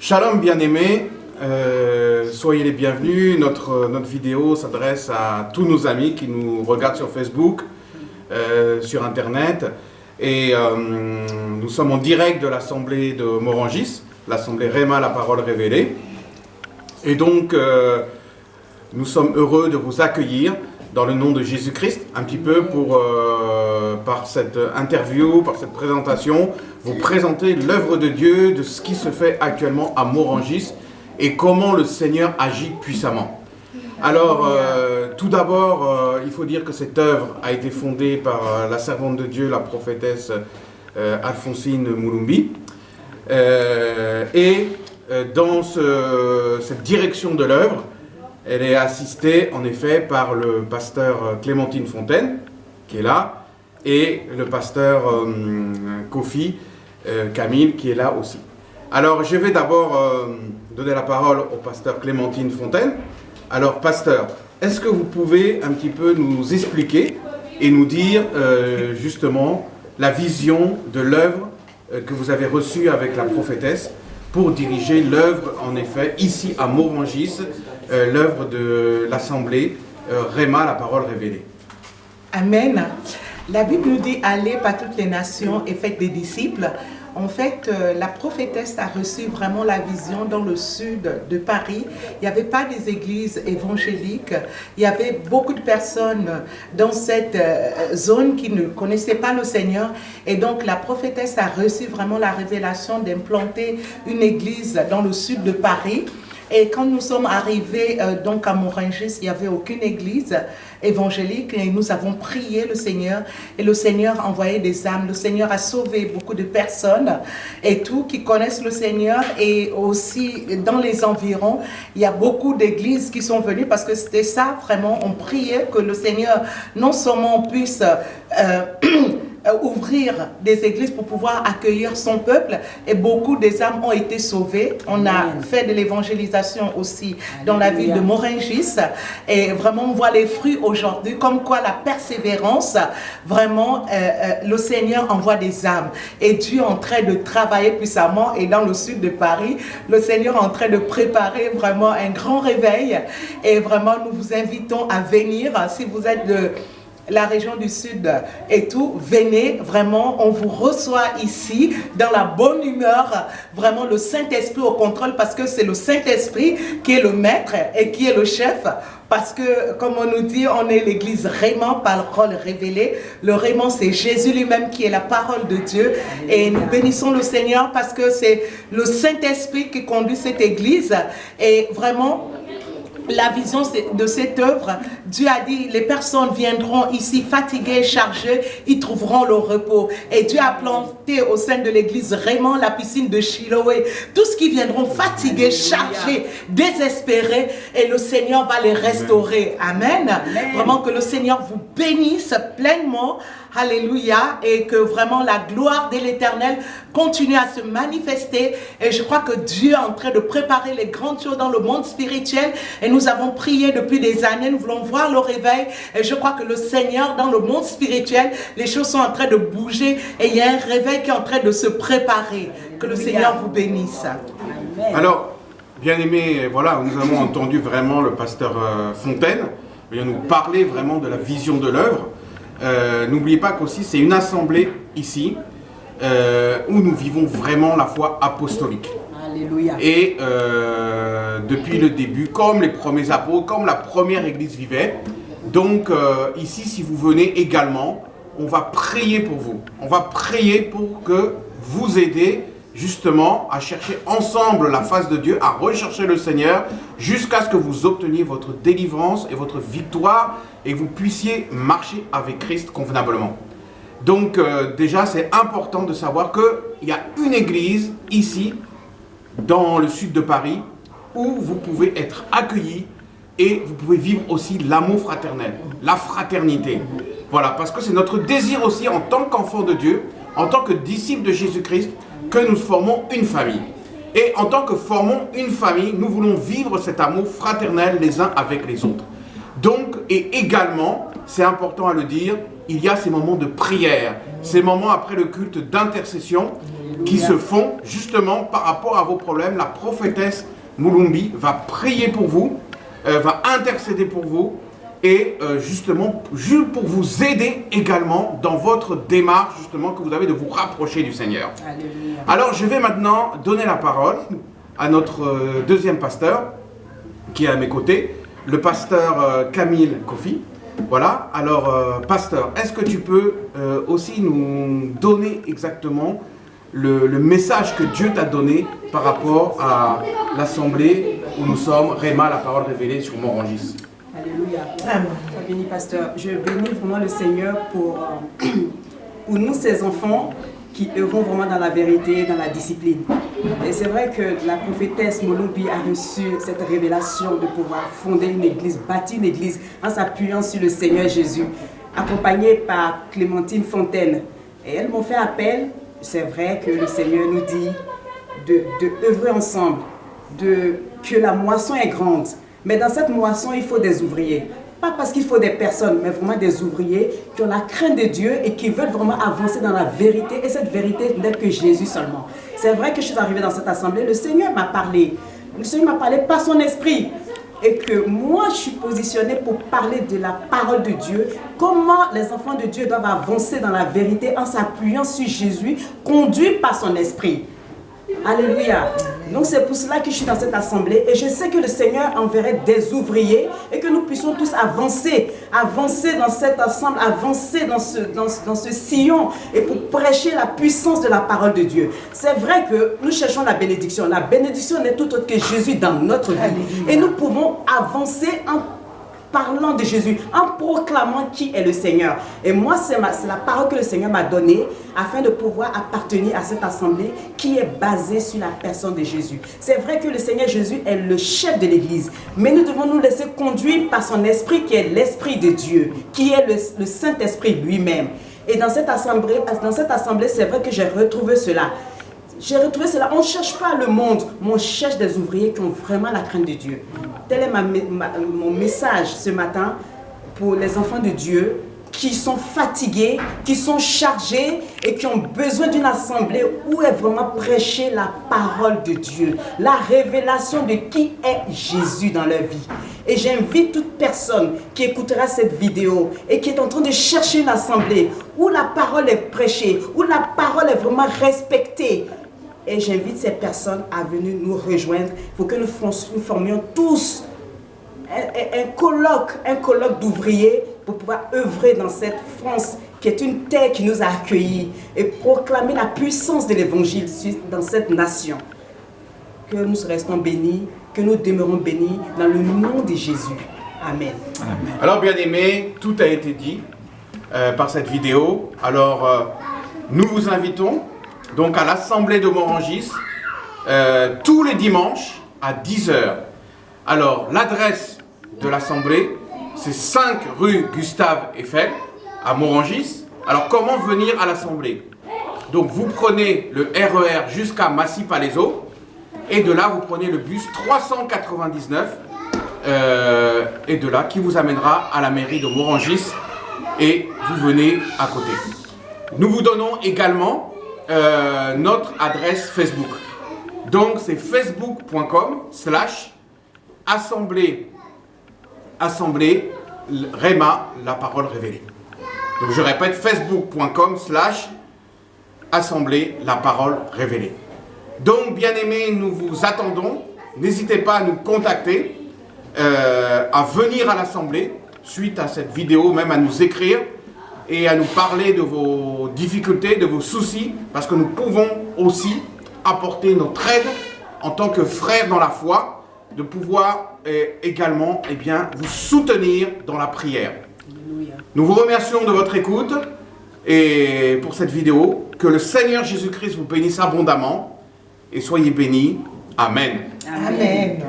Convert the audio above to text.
Shalom bien-aimés, soyez les bienvenus. Notre vidéo s'adresse à tous nos amis qui nous regardent sur Facebook, sur Internet. Et nous sommes en direct de l'assemblée de Morangis, l'assemblée Réma, la parole révélée. Et donc, nous sommes heureux de vous accueillir dans le nom de Jésus-Christ, un petit peu pour, par cette interview, par cette présentation, vous présenter l'œuvre de Dieu, de ce qui se fait actuellement à Morangis et comment le Seigneur agit puissamment. Alors, tout d'abord, il faut dire que cette œuvre a été fondée par la servante de Dieu, la prophétesse Alphonsine Moulumbi. Dans cette direction de l'œuvre, elle est assistée en effet par le pasteur Clémentine Fontaine, qui est là, et le pasteur Kofi Camille, qui est là aussi. Alors je vais d'abord donner la parole au pasteur Clémentine Fontaine. Alors pasteur, est-ce que vous pouvez un petit peu nous expliquer et nous dire justement la vision de l'œuvre que vous avez reçue avec la prophétesse pour diriger l'œuvre, en effet, ici à Morangis, l'œuvre de l'assemblée Réma, la parole révélée. Amen. La Bible nous dit « Allez par toutes les nations et faites des disciples ». En fait, la prophétesse a reçu vraiment la vision dans le sud de Paris. Il n'y avait pas des églises évangéliques. Il y avait beaucoup de personnes dans cette zone qui ne connaissaient pas le Seigneur. Et donc, la prophétesse a reçu vraiment la révélation d'implanter une église dans le sud de Paris. Et quand nous sommes arrivés donc à Morangis, il n'y avait aucune église évangélique et nous avons prié le Seigneur et le Seigneur a envoyé des âmes. Le Seigneur a sauvé beaucoup de personnes et tout qui connaissent le Seigneur, et aussi dans les environs, il y a beaucoup d'églises qui sont venues parce que c'était ça vraiment, on priait que le Seigneur non seulement puisse ouvrir des églises pour pouvoir accueillir son peuple, et beaucoup des âmes ont été sauvées. On a fait de l'évangélisation aussi dans la ville de Morangis et vraiment on voit les fruits aujourd'hui, comme quoi la persévérance, vraiment le Seigneur envoie des âmes et Dieu est en train de travailler puissamment. Et dans le sud de Paris, le Seigneur est en train de préparer vraiment un grand réveil, et vraiment nous vous invitons à venir. Si vous êtes de la région du sud et tout, venez, vraiment, on vous reçoit ici dans la bonne humeur, vraiment le Saint-Esprit au contrôle, parce que c'est le Saint-Esprit qui est le maître et qui est le chef, parce que, comme on nous dit, on est l'église Réma, parole révélée. Le Réma, c'est Jésus lui-même qui est la parole de Dieu, et nous bénissons le Seigneur parce que c'est le Saint-Esprit qui conduit cette église, et vraiment, la vision de cette œuvre, Dieu a dit, les personnes viendront ici fatiguées, chargées, ils trouveront le repos. Et Dieu a planté au sein de l'église Réma la piscine de Chiloé. Tous qui viendront fatigués, chargés, désespérés, et le Seigneur va les restaurer. Amen. Amen. Vraiment que le Seigneur vous bénisse pleinement. Alléluia, et que vraiment la gloire de l'Éternel continue à se manifester. Et je crois que Dieu est en train de préparer les grandes choses dans le monde spirituel, et nous avons prié depuis des années, nous voulons voir le réveil, et je crois que le Seigneur, dans le monde spirituel, les choses sont en train de bouger, et il y a un réveil qui est en train de se préparer. Que le Seigneur vous bénisse. Amen. Alors, bien aimé, voilà, nous avons entendu vraiment le pasteur Fontaine vient nous parler vraiment de la vision de l'œuvre. N'oubliez pas qu'aussi c'est une assemblée ici où nous vivons vraiment la foi apostolique. Alléluia. Et depuis le début, comme les premiers apôtres, comme la première église vivait. Donc ici, si vous venez également, on va prier pour vous. On va prier pour que vous aider justement à chercher ensemble la face de Dieu, à rechercher le Seigneur, jusqu'à ce que vous obteniez votre délivrance et votre victoire, et vous puissiez marcher avec Christ convenablement. Donc déjà, c'est important de savoir qu'il y a une église ici, dans le sud de Paris, où vous pouvez être accueillis et vous pouvez vivre aussi l'amour fraternel, la fraternité. Voilà, parce que c'est notre désir aussi en tant qu'enfant de Dieu, en tant que disciples de Jésus-Christ, que nous formons une famille. Et en tant que formons une famille, nous voulons vivre cet amour fraternel les uns avec les autres. Donc, et également, c'est important à le dire, il y a ces moments de prière, ces moments après le culte d'intercession, qui se font justement par rapport à vos problèmes. La prophétesse Mulumbi va prier pour vous, va intercéder pour vous et justement pour vous aider également dans votre démarche justement que vous avez de vous rapprocher du Seigneur. Alléluia. Alors je vais maintenant donner la parole à notre deuxième pasteur qui est à mes côtés, le pasteur Camille Kofi. Voilà, alors pasteur, est-ce que tu peux aussi nous donner exactement le message que Dieu t'a donné par rapport à l'assemblée où nous sommes, Réma, la parole révélée sur Morangis? Alléluia. Sois béni, pasteur. Je bénis vraiment le Seigneur pour nous, ses enfants, qui œuvront vraiment dans la vérité, dans la discipline. Et c'est vrai que la prophétesse Mulumbi a reçu cette révélation de pouvoir fonder une église, bâtir une église en s'appuyant sur le Seigneur Jésus, accompagnée par Clémentine Fontaine. Et elles m'ont fait appel. C'est vrai que le Seigneur nous dit de œuvrer ensemble, que la moisson est grande. Mais dans cette moisson, il faut des ouvriers. Pas parce qu'il faut des personnes, mais vraiment des ouvriers qui ont la crainte de Dieu et qui veulent vraiment avancer dans la vérité. Et cette vérité n'est que Jésus seulement. C'est vrai que je suis arrivée dans cette assemblée, le Seigneur m'a parlé. Le Seigneur m'a parlé par son esprit. Et que moi, je suis positionnée pour parler de la parole de Dieu. Comment les enfants de Dieu doivent avancer dans la vérité en s'appuyant sur Jésus, conduit par son esprit. Alléluia. Donc c'est pour cela que je suis dans cette assemblée et je sais que le Seigneur enverrait des ouvriers et que nous puissions tous avancer dans cet ensemble, avancer dans ce sillon et pour prêcher la puissance de la parole de Dieu. C'est vrai que nous cherchons la bénédiction. La bénédiction n'est tout autre que Jésus dans notre vie. Et nous pouvons avancer en parlant de Jésus, en proclamant qui est le Seigneur. Et moi, c'est la parole que le Seigneur m'a donnée afin de pouvoir appartenir à cette assemblée qui est basée sur la personne de Jésus. C'est vrai que le Seigneur Jésus est le chef de l'Église, mais nous devons nous laisser conduire par son esprit qui est l'Esprit de Dieu, qui est le Saint-Esprit lui-même. Et dans cette assemblée, c'est vrai que j'ai retrouvé cela. J'ai retrouvé cela. On ne cherche pas le monde, mais on cherche des ouvriers qui ont vraiment la crainte de Dieu. Tel est mon message ce matin pour les enfants de Dieu qui sont fatigués, qui sont chargés et qui ont besoin d'une assemblée où est vraiment prêchée la parole de Dieu, la révélation de qui est Jésus dans leur vie. Et j'invite toute personne qui écoutera cette vidéo et qui est en train de chercher une assemblée où la parole est prêchée, où la parole est vraiment respectée. Et j'invite ces personnes à venir nous rejoindre pour que nous formions tous un colloque d'ouvriers pour pouvoir œuvrer dans cette France qui est une terre qui nous a accueillis et proclamer la puissance de l'évangile dans cette nation. Que nous restons bénis, que nous demeurons bénis dans le nom de Jésus. Amen. Amen. Alors bien aimés, tout a été dit par cette vidéo. Alors nous vous invitons donc à l'assemblée de Morangis tous les dimanches à 10 h. Alors l'adresse de l'assemblée, c'est 5 rue Gustave Eiffel à Morangis. Alors comment venir à l'assemblée? Donc vous prenez le RER jusqu'à Massy-Palaiseau et de là vous prenez le bus 399 et de là qui vous amènera à la mairie de Morangis et vous venez à côté. Nous vous donnons également notre adresse Facebook. Donc c'est facebook.com/assemblée Réma, la parole révélée. Donc je répète, facebook.com/assemblée la parole révélée. Donc bien aimés, nous vous attendons. N'hésitez pas à nous contacter, à venir à l'assemblée suite à cette vidéo, même à nous écrire et à nous parler de vos difficultés, de vos soucis, parce que nous pouvons aussi apporter notre aide en tant que frères dans la foi, de pouvoir également vous soutenir dans la prière. Alléluia. Nous vous remercions de votre écoute et pour cette vidéo. Que le Seigneur Jésus-Christ vous bénisse abondamment et soyez bénis. Amen. Amen. Amen.